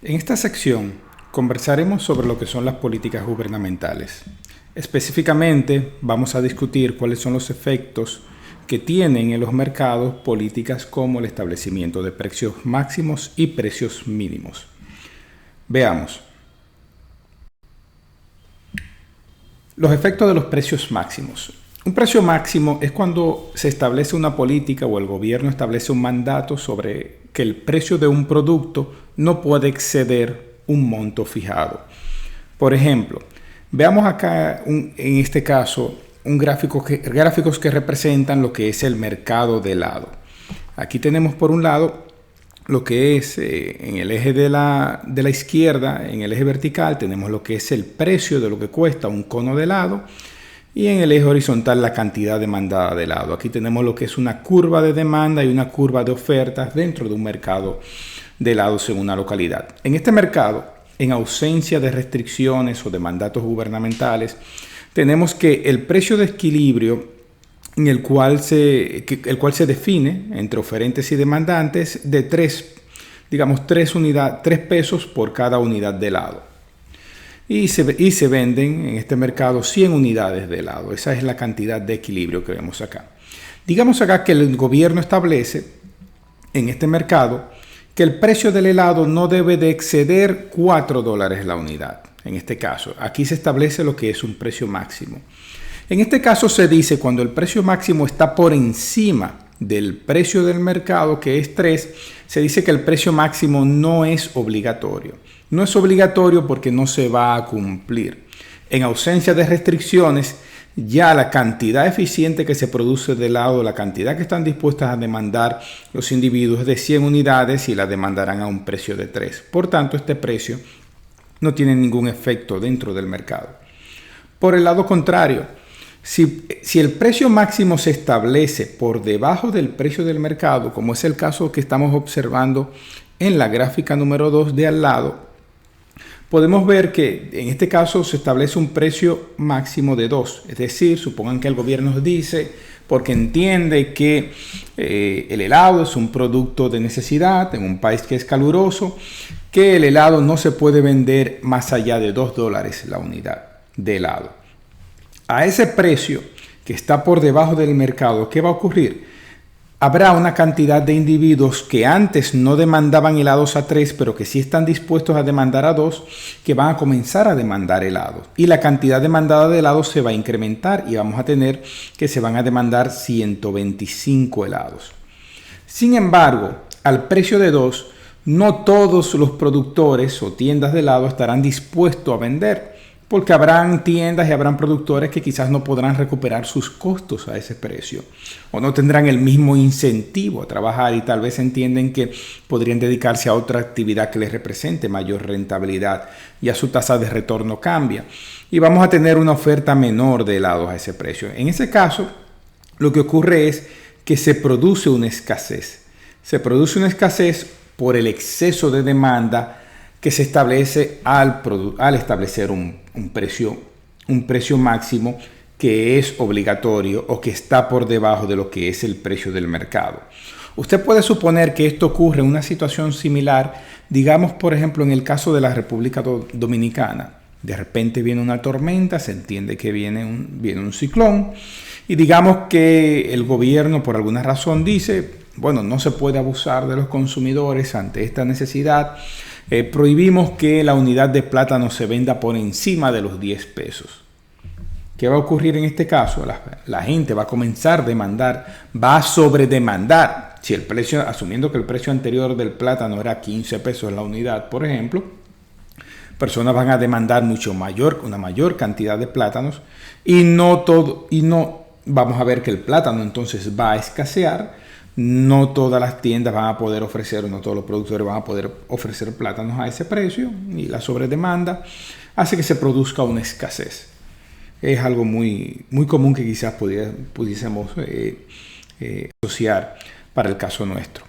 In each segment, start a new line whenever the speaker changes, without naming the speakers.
En esta sección conversaremos sobre lo que son las políticas gubernamentales. Específicamente vamos a discutir cuáles son los efectos que tienen en los mercados políticas como el establecimiento de precios máximos y precios mínimos. Veamos. Los efectos de los precios máximos. Un precio máximo es cuando se establece una política o el gobierno establece un mandato sobre que el precio de un producto no puede exceder un monto fijado. Por ejemplo, veamos acá en este caso gráficos que representan lo que es el mercado de helado. Aquí tenemos por un lado lo que es en el eje de la izquierda, en el eje vertical, tenemos lo que es el precio de lo que cuesta un cono de helado. Y en el eje horizontal la cantidad demandada de helado. Aquí tenemos lo que es una curva de demanda y una curva de ofertas dentro de un mercado de helado según una localidad. En este mercado, en ausencia de restricciones o de mandatos gubernamentales, tenemos que el precio de equilibrio en el cual se define entre oferentes y demandantes de 3 pesos por cada unidad de helado. Y se venden en este mercado 100 unidades de helado. Esa es la cantidad de equilibrio que vemos acá. Digamos acá que el gobierno establece en este mercado que el precio del helado no debe de exceder $4 la unidad. En este caso, aquí se establece lo que es un precio máximo. En este caso se dice cuando el precio máximo está por encima del precio del mercado, que es 3, se dice que el precio máximo no es obligatorio. No es obligatorio porque no se va a cumplir. En ausencia de restricciones, ya la cantidad eficiente que se produce de helado, la cantidad que están dispuestas a demandar los individuos es de 100 unidades y la demandarán a un precio de 3. Por tanto, este precio no tiene ningún efecto dentro del mercado. Por el lado contrario, si el precio máximo se establece por debajo del precio del mercado, como es el caso que estamos observando en la gráfica número 2 de al lado, podemos ver que en este caso se establece un precio máximo de 2. Es decir, supongan que el gobierno dice, porque entiende que el helado es un producto de necesidad en un país que es caluroso, que el helado no se puede vender más allá de $2 la unidad de helado. A ese precio que está por debajo del mercado, ¿qué va a ocurrir? Habrá una cantidad de individuos que antes no demandaban helados a 3, pero que sí están dispuestos a demandar a 2, que van a comenzar a demandar helados. Y la cantidad demandada de helados se va a incrementar y vamos a tener que se van a demandar 125 helados. Sin embargo, al precio de 2, no todos los productores o tiendas de helado estarán dispuestos a vender, porque habrán tiendas y habrán productores que quizás no podrán recuperar sus costos a ese precio o no tendrán el mismo incentivo a trabajar y tal vez entienden que podrían dedicarse a otra actividad que les represente mayor rentabilidad y a su tasa de retorno cambia y vamos a tener una oferta menor de helados a ese precio. En ese caso, lo que ocurre es que se produce una escasez. Se produce una escasez por el exceso de demanda que se establece al establecer un precio máximo que es obligatorio o que está por debajo de lo que es el precio del mercado. Usted puede suponer que esto ocurre en una situación similar, digamos por ejemplo en el caso de la República Dominicana. De repente viene una tormenta, se entiende que viene un ciclón y digamos que el gobierno por alguna razón dice, bueno, no se puede abusar de los consumidores ante esta necesidad. Prohibimos que la unidad de plátano se venda por encima de los 10 pesos. ¿Qué va a ocurrir en este caso? La gente va a comenzar a demandar, va a sobredemandar. Si el precio, asumiendo que el precio anterior del plátano era 15 pesos la unidad, por ejemplo, personas van a demandar una mayor cantidad de plátanos y no vamos a ver que el plátano entonces va a escasear. No todas las tiendas van a poder ofrecer, no todos los productores van a poder ofrecer plátanos a ese precio y la sobredemanda hace que se produzca una escasez. Es algo muy, muy común que quizás pudiésemos asociar para el caso nuestro.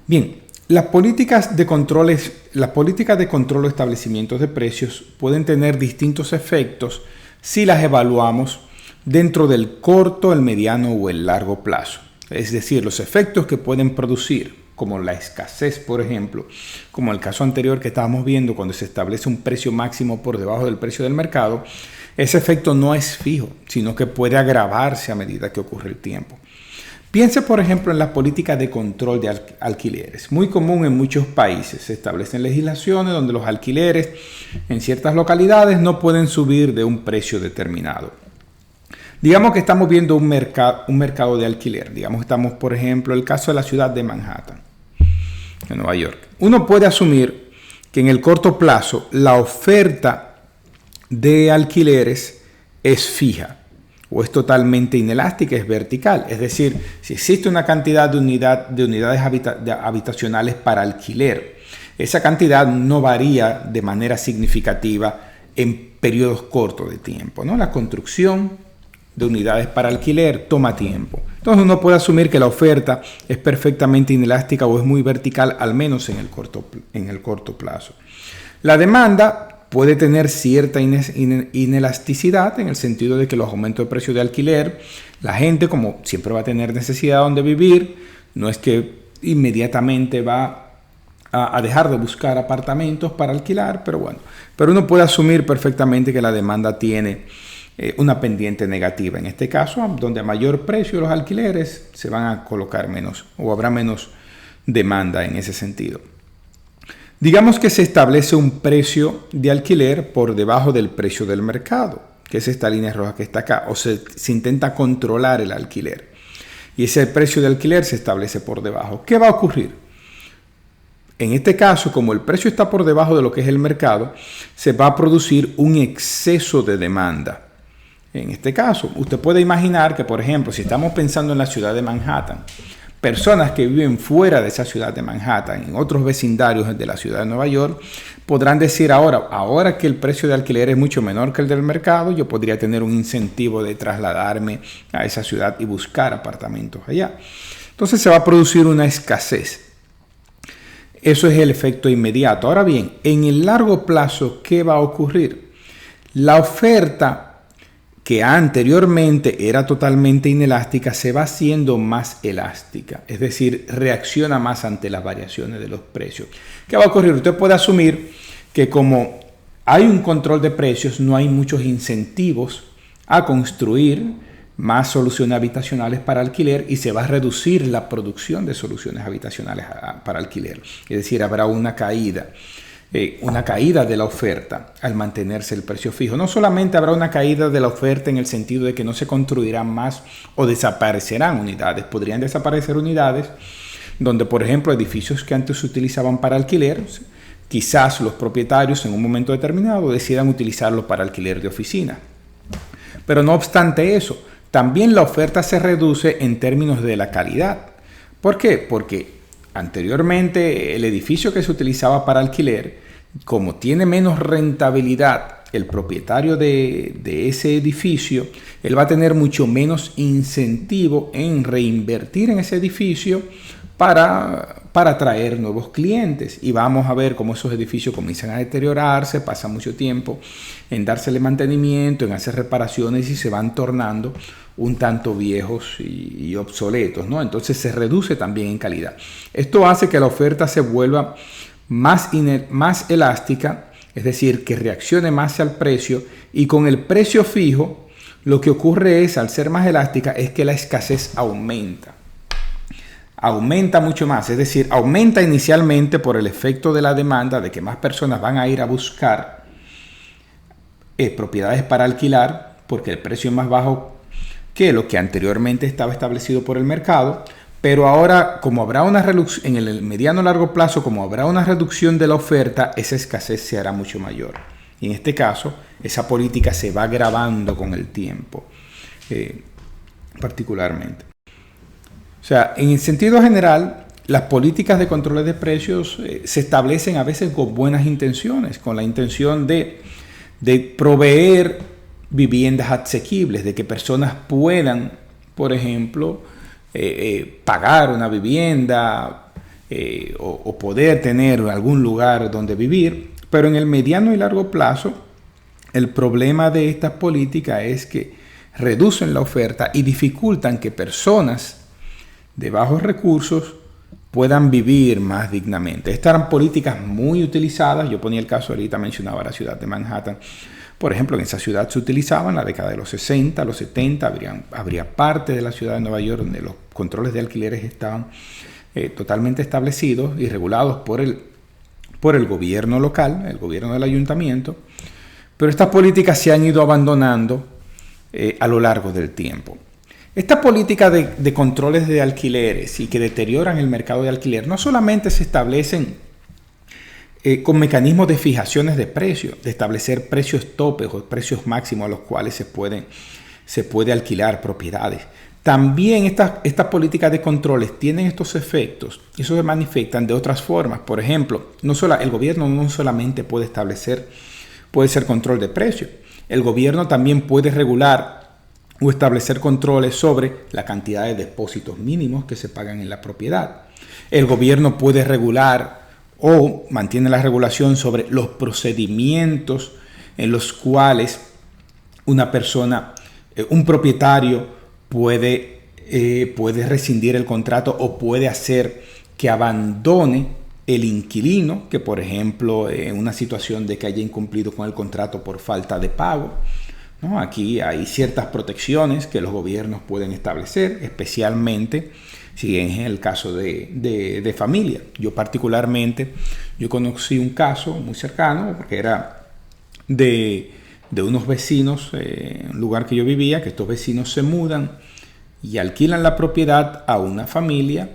Bien, las políticas de control o establecimientos de precios pueden tener distintos efectos si las evaluamos dentro del corto, el mediano o el largo plazo. Es decir, los efectos que pueden producir como la escasez, por ejemplo, como el caso anterior que estábamos viendo, cuando se establece un precio máximo por debajo del precio del mercado, ese efecto no es fijo, sino que puede agravarse a medida que ocurre el tiempo. Piense, por ejemplo, en la política de control de alquileres. Muy común en muchos países. Se establecen legislaciones donde los alquileres en ciertas localidades no pueden subir de un precio determinado. Digamos que estamos viendo un mercado de alquiler. Digamos que estamos, por ejemplo, el caso de la ciudad de Manhattan, en Nueva York. Uno puede asumir que en el corto plazo la oferta de alquileres es fija o es totalmente inelástica, es vertical. Es decir, si existe una cantidad de unidades habitacionales para alquiler, esa cantidad no varía de manera significativa en periodos cortos de tiempo, ¿no? La construcción de unidades para alquiler toma tiempo. Entonces uno puede asumir que la oferta es perfectamente inelástica o es muy vertical, al menos en el corto plazo. La demanda puede tener cierta inelasticidad en el sentido de que los aumentos de precio de alquiler, la gente como siempre va a tener necesidad donde vivir, no es que inmediatamente va a dejar de buscar apartamentos para alquilar, pero uno puede asumir perfectamente que la demanda tiene una pendiente negativa. En este caso, donde a mayor precio los alquileres se van a colocar menos o habrá menos demanda en ese sentido. Digamos que se establece un precio de alquiler por debajo del precio del mercado, que es esta línea roja que está acá, o se intenta controlar el alquiler. Y ese precio de alquiler se establece por debajo. ¿Qué va a ocurrir? En este caso, como el precio está por debajo de lo que es el mercado, se va a producir un exceso de demanda. En este caso, usted puede imaginar que, por ejemplo, si estamos pensando en la ciudad de Manhattan, personas que viven fuera de esa ciudad de Manhattan, en otros vecindarios de la ciudad de Nueva York, podrán decir ahora que el precio de alquiler es mucho menor que el del mercado, yo podría tener un incentivo de trasladarme a esa ciudad y buscar apartamentos allá. Entonces se va a producir una escasez. Eso es el efecto inmediato. Ahora bien, en el largo plazo, ¿qué va a ocurrir? La oferta que anteriormente era totalmente inelástica, se va haciendo más elástica, es decir, reacciona más ante las variaciones de los precios. ¿Qué va a ocurrir? Usted puede asumir que como hay un control de precios, no hay muchos incentivos a construir más soluciones habitacionales para alquiler y se va a reducir la producción de soluciones habitacionales para alquiler. Es decir, habrá una caída de la oferta al mantenerse el precio fijo. No solamente habrá una caída de la oferta en el sentido de que no se construirán más o desaparecerán unidades. Podrían desaparecer unidades donde, por ejemplo, edificios que antes se utilizaban para alquiler, quizás los propietarios en un momento determinado decidan utilizarlos para alquiler de oficina. Pero no obstante eso, también la oferta se reduce en términos de la calidad. ¿Por qué? Porque anteriormente el edificio que se utilizaba para alquiler, como tiene menos rentabilidad el propietario de ese edificio, él va a tener mucho menos incentivo en reinvertir en ese edificio para atraer nuevos clientes. Y vamos a ver cómo esos edificios comienzan a deteriorarse, pasa mucho tiempo en dársele mantenimiento, en hacer reparaciones y se van tornando un tanto viejos y obsoletos, ¿no? Entonces se reduce también en calidad. Esto hace que la oferta se vuelva más elástica, es decir, que reaccione más al precio, y con el precio fijo lo que ocurre es, al ser más elástica, es que la escasez aumenta mucho más, es decir, aumenta inicialmente por el efecto de la demanda, de que más personas van a ir a buscar propiedades para alquilar porque el precio es más bajo que lo que anteriormente estaba establecido por el mercado. Pero ahora, como habrá una reducción en el mediano o largo plazo, como habrá una reducción de la oferta, esa escasez se hará mucho mayor. Y en este caso, esa política se va agravando con el tiempo, particularmente. O sea, en el sentido general, las políticas de control de precios se establecen a veces con buenas intenciones, con la intención de proveer viviendas asequibles, de que personas puedan, por ejemplo, pagar una vivienda o poder tener algún lugar donde vivir. Pero en el mediano y largo plazo, el problema de estas políticas es que reducen la oferta y dificultan que personas de bajos recursos puedan vivir más dignamente. Estas eran políticas muy utilizadas. Yo ponía el caso, ahorita mencionaba la ciudad de Manhattan. Por ejemplo, en esa ciudad se utilizaban en la década de los 60, los 70, habría parte de la ciudad de Nueva York donde los controles de alquileres estaban totalmente establecidos y regulados por el gobierno local, el gobierno del ayuntamiento, pero estas políticas se han ido abandonando a lo largo del tiempo. Esta política de controles de alquileres y que deterioran el mercado de alquiler no solamente se establecen con mecanismos de fijaciones de precios, de establecer precios topes o precios máximos a los cuales se puede alquilar propiedades. También estas políticas de controles tienen estos efectos y eso se manifiestan de otras formas. Por ejemplo, el gobierno no solamente puede ser control de precios, el gobierno también puede regular o establecer controles sobre la cantidad de depósitos mínimos que se pagan en la propiedad. El gobierno puede regular o mantiene la regulación sobre los procedimientos en los cuales una persona, un propietario puede rescindir el contrato o puede hacer que abandone el inquilino, que por ejemplo en una situación de que haya incumplido con el contrato por falta de pago. ¿No? Aquí hay ciertas protecciones que los gobiernos pueden establecer, especialmente si es el caso de familia. Yo particularmente, conocí un caso muy cercano, porque era de unos vecinos, en un lugar que yo vivía, que estos vecinos se mudan y alquilan la propiedad a una familia,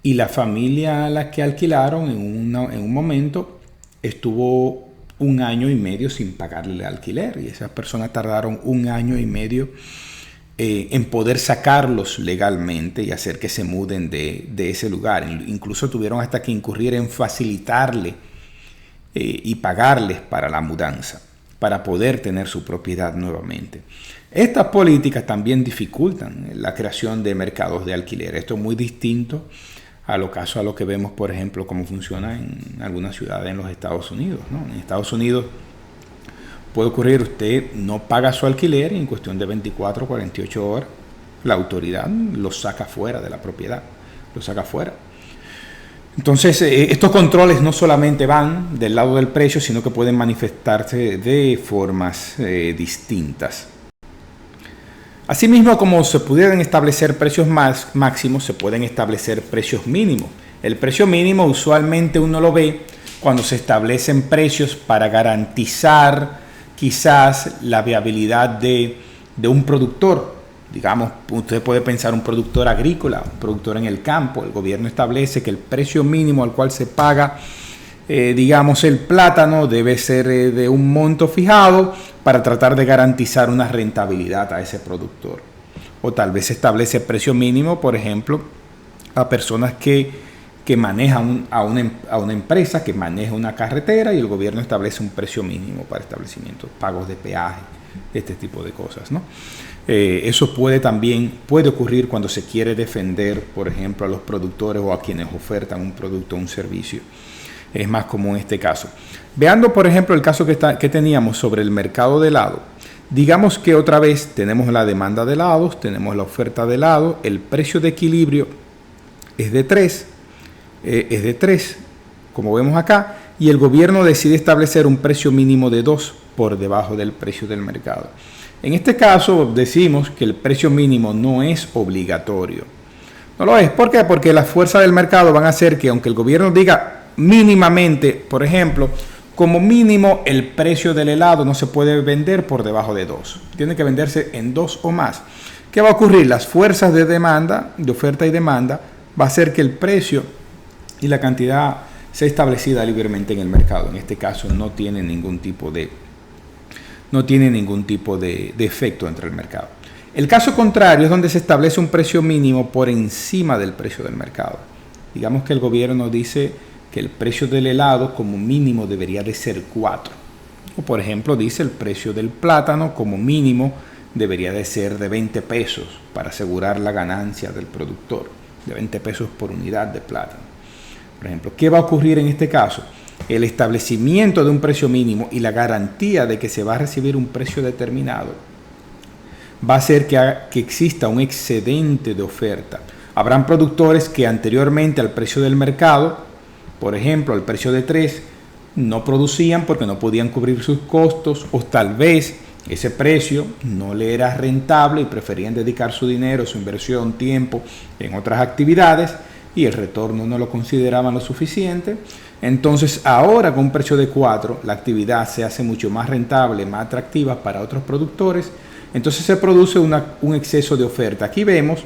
y la familia a la que alquilaron en un momento estuvo 1 año y medio sin pagarle el alquiler, y esas personas tardaron 1 año y medio en poder sacarlos legalmente y hacer que se muden de ese lugar. Incluso tuvieron hasta que incurrir en facilitarle y pagarles para la mudanza, para poder tener su propiedad nuevamente. Estas políticas también dificultan la creación de mercados de alquiler. Esto es muy distinto a lo que vemos, por ejemplo, cómo funciona en algunas ciudades en los Estados Unidos, ¿no? En Estados Unidos puede ocurrir, usted no paga su alquiler y en cuestión de 24 o 48 horas la autoridad lo saca fuera de la propiedad, lo saca fuera. Entonces, estos controles no solamente van del lado del precio, sino que pueden manifestarse de formas distintas. Asimismo, como se pudieran establecer precios máximos, se pueden establecer precios mínimos. El precio mínimo usualmente uno lo ve cuando se establecen precios para garantizar quizás la viabilidad de un productor. Digamos, usted puede pensar un productor agrícola, un productor en el campo. El gobierno establece que el precio mínimo al cual se paga, digamos, el plátano debe ser de un monto fijado para tratar de garantizar una rentabilidad a ese productor. O tal vez se establece precio mínimo, por ejemplo, a personas que manejan a una empresa que maneja una carretera, y el gobierno establece un precio mínimo para establecimientos, pagos de peaje, este tipo de cosas, ¿no? Eso puede ocurrir cuando se quiere defender, por ejemplo, a los productores o a quienes ofertan un producto o un servicio. Es más común este caso. Veando, por ejemplo, el caso que teníamos sobre el mercado de helado. Digamos que otra vez tenemos la demanda de helados, tenemos la oferta de helado, el precio de equilibrio es de 3, como vemos acá, y el gobierno decide establecer un precio mínimo de 2 por debajo del precio del mercado. En este caso decimos que el precio mínimo no es obligatorio. No lo es. ¿Por qué? Porque las fuerzas del mercado van a hacer que, aunque el gobierno diga mínimamente, por ejemplo, como mínimo el precio del helado no se puede vender por debajo de 2. Tiene que venderse en 2 o más. ¿Qué va a ocurrir? Las fuerzas de demanda, de oferta y demanda, va a hacer que el precio y la cantidad sea establecida libremente en el mercado. En este caso no tiene ningún tipo de efecto entre el mercado. El caso contrario es donde se establece un precio mínimo por encima del precio del mercado. Digamos que el gobierno dice que el precio del helado como mínimo debería de ser 4. O por ejemplo dice el precio del plátano como mínimo debería de ser de 20 pesos para asegurar la ganancia del productor, de 20 pesos por unidad de plátano. Por ejemplo, ¿qué va a ocurrir en este caso? El establecimiento de un precio mínimo y la garantía de que se va a recibir un precio determinado va a hacer que exista un excedente de oferta. Habrán productores que anteriormente al precio del mercado, por ejemplo, al precio de 3, no producían porque no podían cubrir sus costos, o tal vez ese precio no le era rentable y preferían dedicar su dinero, su inversión, tiempo en otras actividades y el retorno no lo consideraban lo suficiente. Entonces ahora con un precio de 4 la actividad se hace mucho más rentable, más atractiva para otros productores. Entonces se produce un exceso de oferta. Aquí vemos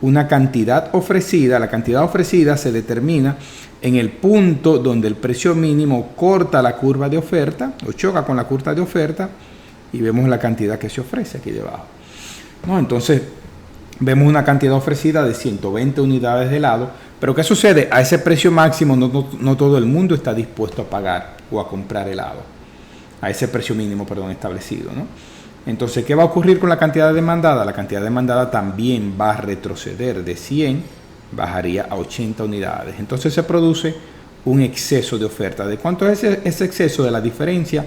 una cantidad ofrecida. La cantidad ofrecida se determina en el punto donde el precio mínimo corta la curva de oferta o choca con la curva de oferta, y vemos la cantidad que se ofrece aquí debajo, ¿no? Entonces vemos una cantidad ofrecida de 120 unidades de helado, pero ¿qué sucede? A ese precio máximo no todo el mundo está dispuesto a pagar o a comprar helado, a ese precio mínimo, establecido, ¿no? Entonces, ¿qué va a ocurrir con la cantidad demandada? La cantidad demandada también va a retroceder de 100, bajaría a 80 unidades. Entonces se produce un exceso de oferta. ¿De cuánto es ese exceso? De la diferencia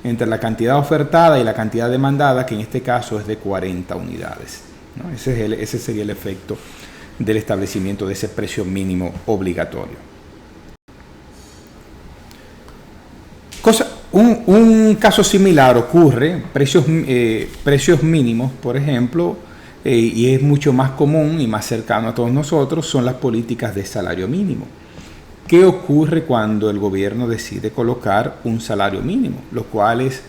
entre la cantidad ofertada y la cantidad demandada, que en este caso es de 40 unidades, ¿no? Ese sería el efecto del establecimiento de ese precio mínimo obligatorio. Un caso similar ocurre, precios mínimos, por ejemplo, y es mucho más común y más cercano a todos nosotros, son las políticas de salario mínimo. ¿Qué ocurre cuando el gobierno decide colocar un salario mínimo? Los cuales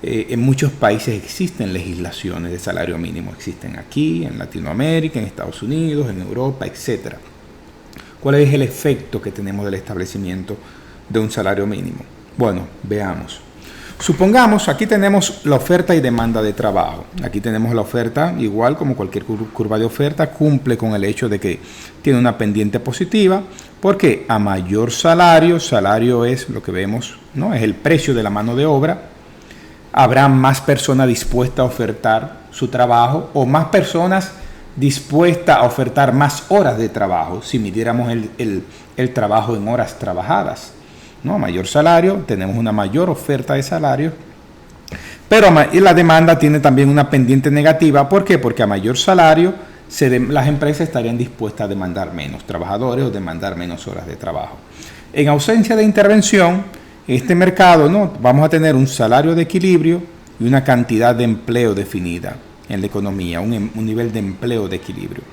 en muchos países existen legislaciones de salario mínimo. Existen aquí, en Latinoamérica, en Estados Unidos, en Europa, etc. ¿Cuál es el efecto que tenemos del establecimiento de un salario mínimo? Bueno, veamos. Supongamos, aquí tenemos la oferta y demanda de trabajo. Aquí tenemos la oferta, igual como cualquier curva de oferta, cumple con el hecho de que tiene una pendiente positiva, porque a mayor salario es lo que vemos, ¿no? Es el precio de la mano de obra. Habrá más personas dispuestas a ofertar su trabajo, o más personas dispuestas a ofertar más horas de trabajo, si midiéramos el trabajo en horas trabajadas, ¿no? A mayor salario, tenemos una mayor oferta de salario, pero la demanda tiene también una pendiente negativa. ¿Por qué? Porque a mayor salario las empresas estarían dispuestas a demandar menos trabajadores o demandar menos horas de trabajo. En ausencia de intervención, en este mercado, ¿no?, vamos a tener un salario de equilibrio y una cantidad de empleo definida en la economía, un nivel de empleo de equilibrio.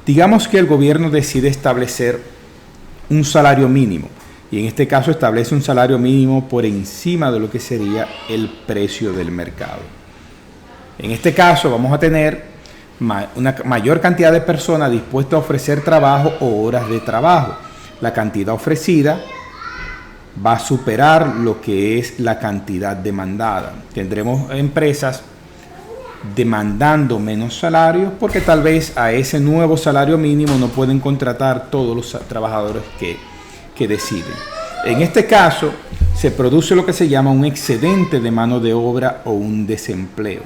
Digamos que el gobierno decide establecer un salario mínimo, y en este caso establece un salario mínimo por encima de lo que sería el precio del mercado. En este caso vamos a tener una mayor cantidad de personas dispuestas a ofrecer trabajo o horas de trabajo. La cantidad ofrecida va a superar lo que es la cantidad demandada. Tendremos empresas demandando menos salarios porque tal vez a ese nuevo salario mínimo no pueden contratar todos los trabajadores que deciden. En este caso se produce lo que se llama un excedente de mano de obra o un desempleo.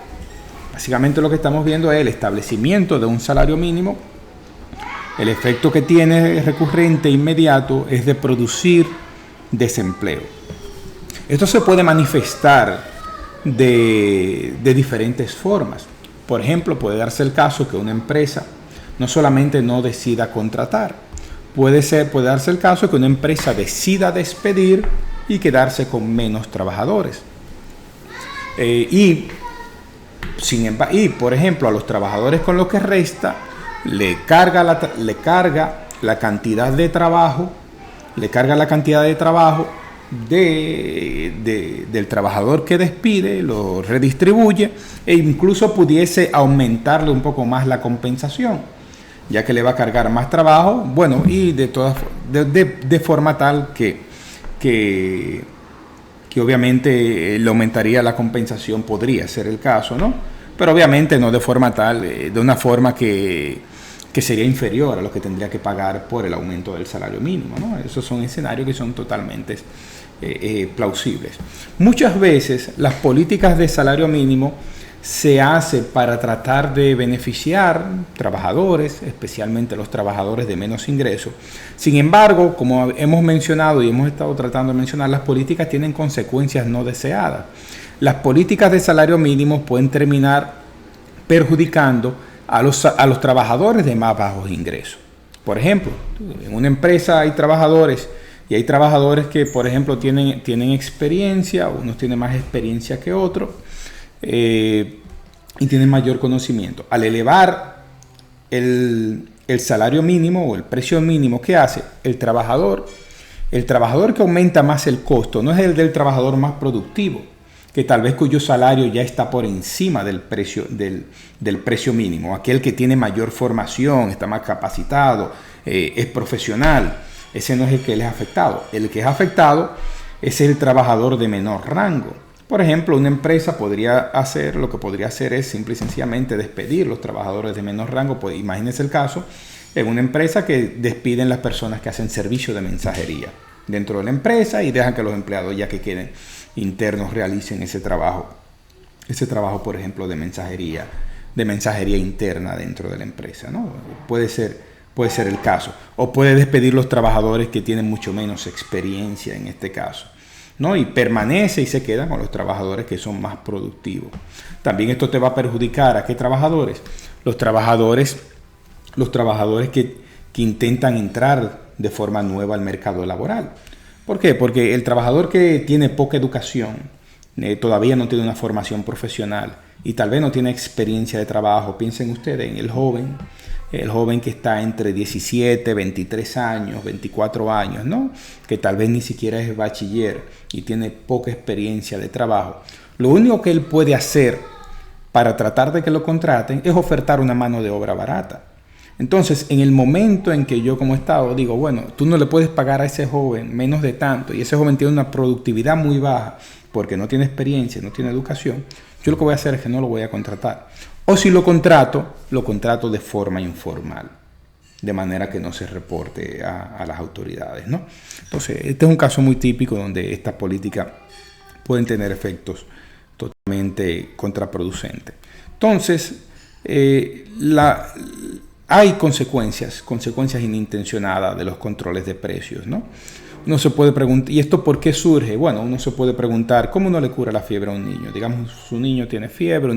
Básicamente lo que estamos viendo es el establecimiento de un salario mínimo. El efecto que tiene recurrente e inmediato es de producir desempleo. Esto se puede manifestar de diferentes formas. Por ejemplo, puede darse el caso que una empresa no solamente no decida contratar, puede darse el caso que una empresa decida despedir y quedarse con menos trabajadores. Por ejemplo, a los trabajadores con lo que resta le carga la cantidad de trabajo del trabajador que despide, lo redistribuye e incluso pudiese aumentarle un poco más la compensación, ya que le va a cargar más trabajo, bueno, y de forma tal que obviamente le aumentaría la compensación, podría ser el caso, ¿no? Pero obviamente no de forma tal, de una forma que sería inferior a lo que tendría que pagar por el aumento del salario mínimo, ¿no? Esos son escenarios que son totalmente plausibles. Muchas veces las políticas de salario mínimo se hacen para tratar de beneficiar trabajadores, especialmente los trabajadores de menos ingresos. Sin embargo, como hemos mencionado y hemos estado tratando de mencionar, las políticas tienen consecuencias no deseadas. Las políticas de salario mínimo pueden terminar perjudicando a los trabajadores de más bajos ingresos. Por ejemplo, en una empresa hay trabajadores y hay trabajadores que, por ejemplo, tienen experiencia, unos tienen más experiencia que otros y tienen mayor conocimiento. Al elevar el salario mínimo o el precio mínimo, ¿qué hace? El trabajador que aumenta más el costo no es el del trabajador más productivo, que tal vez cuyo salario ya está por encima del precio mínimo, aquel que tiene mayor formación, está más capacitado, es profesional. Ese no es el que les es afectado. El que es afectado es el trabajador de menor rango. Por ejemplo, una empresa lo que podría hacer es simple y sencillamente despedir los trabajadores de menor rango. Pues imagínense el caso en una empresa que despiden las personas que hacen servicio de mensajería dentro de la empresa y dejan que los empleados ya que queden internos realicen ese trabajo, por ejemplo, de mensajería interna dentro de la empresa, ¿no? Puede ser el caso. O puede despedir los trabajadores que tienen mucho menos experiencia en este caso, ¿no? Y permanece y se queda con los trabajadores que son más productivos. También esto te va a perjudicar ¿a qué trabajadores? Los trabajadores que intentan entrar de forma nueva al mercado laboral. ¿Por qué? Porque el trabajador que tiene poca educación, todavía no tiene una formación profesional y tal vez no tiene experiencia de trabajo. Piensen ustedes en el joven que está entre 17, 23 años, 24 años, ¿no? Que tal vez ni siquiera es bachiller y tiene poca experiencia de trabajo. Lo único que él puede hacer para tratar de que lo contraten es ofertar una mano de obra barata. Entonces, en el momento en que yo como Estado digo, bueno, tú no le puedes pagar a ese joven menos de tanto y ese joven tiene una productividad muy baja porque no tiene experiencia, no tiene educación, yo lo que voy a hacer es que no lo voy a contratar. O si lo contrato de forma informal, de manera que no se reporte a las autoridades, ¿no? Entonces, este es un caso muy típico donde estas políticas pueden tener efectos totalmente contraproducentes. Entonces, hay consecuencias inintencionadas de los controles de precios, ¿no? Uno se puede preguntar, ¿y esto por qué surge? Bueno, uno se puede preguntar, ¿cómo uno le cura la fiebre a un niño? Digamos, un niño tiene fiebre,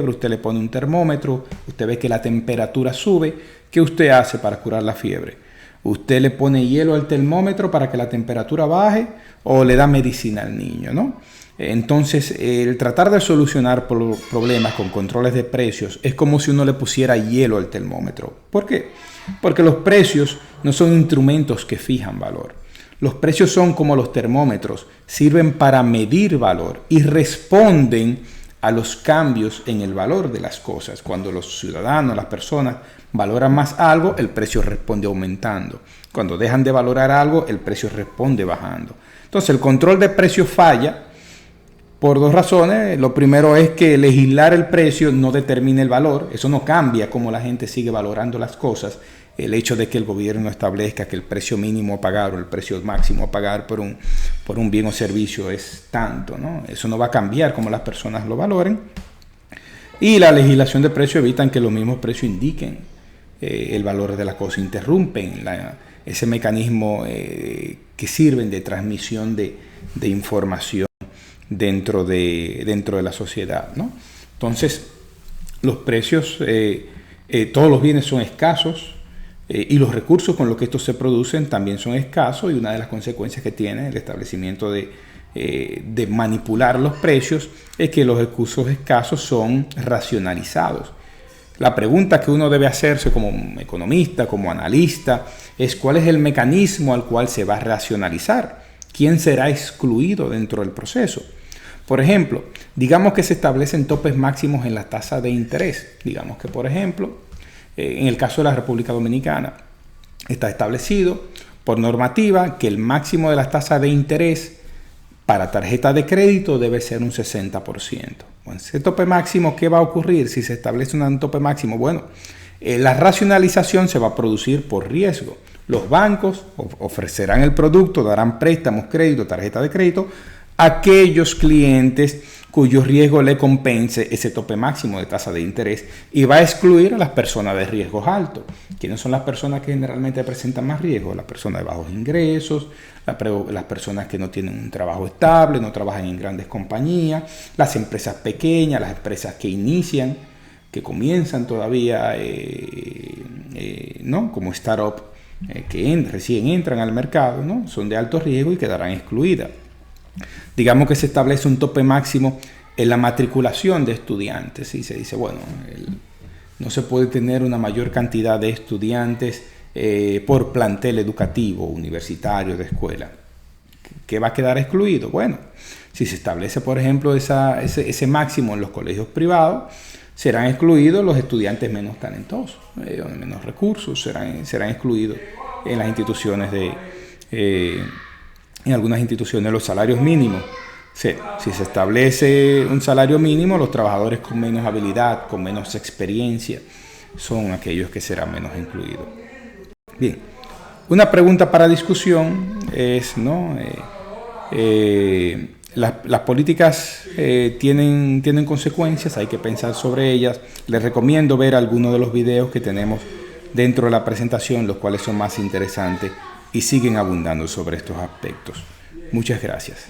usted le pone un termómetro, usted ve que la temperatura sube, ¿qué usted hace para curar la fiebre? ¿Usted le pone hielo al termómetro para que la temperatura baje o le da medicina al niño, ¿no? Entonces, el tratar de solucionar problemas con controles de precios es como si uno le pusiera hielo al termómetro. ¿Por qué? Porque los precios no son instrumentos que fijan valor. Los precios son como los termómetros, sirven para medir valor y responden a los cambios en el valor de las cosas. Cuando los ciudadanos, las personas valoran más algo, el precio responde aumentando. Cuando dejan de valorar algo, el precio responde bajando. Entonces, el control de precios falla por dos razones. Lo primero es que legislar el precio no determina el valor. Eso no cambia cómo la gente sigue valorando las cosas. El hecho de que el gobierno establezca que el precio mínimo a pagar o el precio máximo a pagar por un bien o servicio es tanto, ¿no? Eso no va a cambiar cómo las personas lo valoren. Y la legislación de precios evitan que los mismos precios indiquen el valor de la cosa, interrumpen ese mecanismo que sirven de transmisión de información dentro de la sociedad, ¿no? Entonces, los precios, todos los bienes son escasos y los recursos con los que estos se producen también son escasos, y una de las consecuencias que tiene el establecimiento de manipular los precios es que los recursos escasos son racionalizados. La pregunta que uno debe hacerse como economista, como analista, es cuál es el mecanismo al cual se va a racionalizar. ¿Quién será excluido dentro del proceso? Por ejemplo, digamos que se establecen topes máximos en la tasa de interés. Digamos que, por ejemplo, en el caso de la República Dominicana, está establecido por normativa que el máximo de las tasas de interés para tarjeta de crédito debe ser un 60%. Bueno, ese tope máximo, ¿qué va a ocurrir si se establece un tope máximo? Bueno, la racionalización se va a producir por riesgo. Los bancos ofrecerán el producto, darán préstamos, crédito, tarjeta de crédito a aquellos clientes cuyo riesgo le compense ese tope máximo de tasa de interés, y va a excluir a las personas de riesgos altos. ¿Quiénes son las personas que generalmente presentan más riesgo? Las personas de bajos ingresos, las personas que no tienen un trabajo estable, no trabajan en grandes compañías, las empresas pequeñas, las empresas que comienzan todavía, ¿no? Como startup que recién entran al mercado, ¿no? Son de alto riesgo y quedarán excluidas. Digamos que se establece un tope máximo en la matriculación de estudiantes y se dice, bueno, no se puede tener una mayor cantidad de estudiantes por plantel educativo, universitario, de escuela. ¿Qué va a quedar excluido? Bueno, si se establece, por ejemplo, ese máximo en los colegios privados, serán excluidos los estudiantes menos talentosos, menos recursos, serán excluidos en las instituciones en algunas instituciones los salarios mínimos. Si se establece un salario mínimo, los trabajadores con menos habilidad, con menos experiencia, son aquellos que serán menos incluidos. Bien, una pregunta para discusión es, ¿no? Las políticas tienen consecuencias, hay que pensar sobre ellas. Les recomiendo ver algunos de los videos que tenemos dentro de la presentación, los cuales son más interesantes y siguen abundando sobre estos aspectos. Muchas gracias.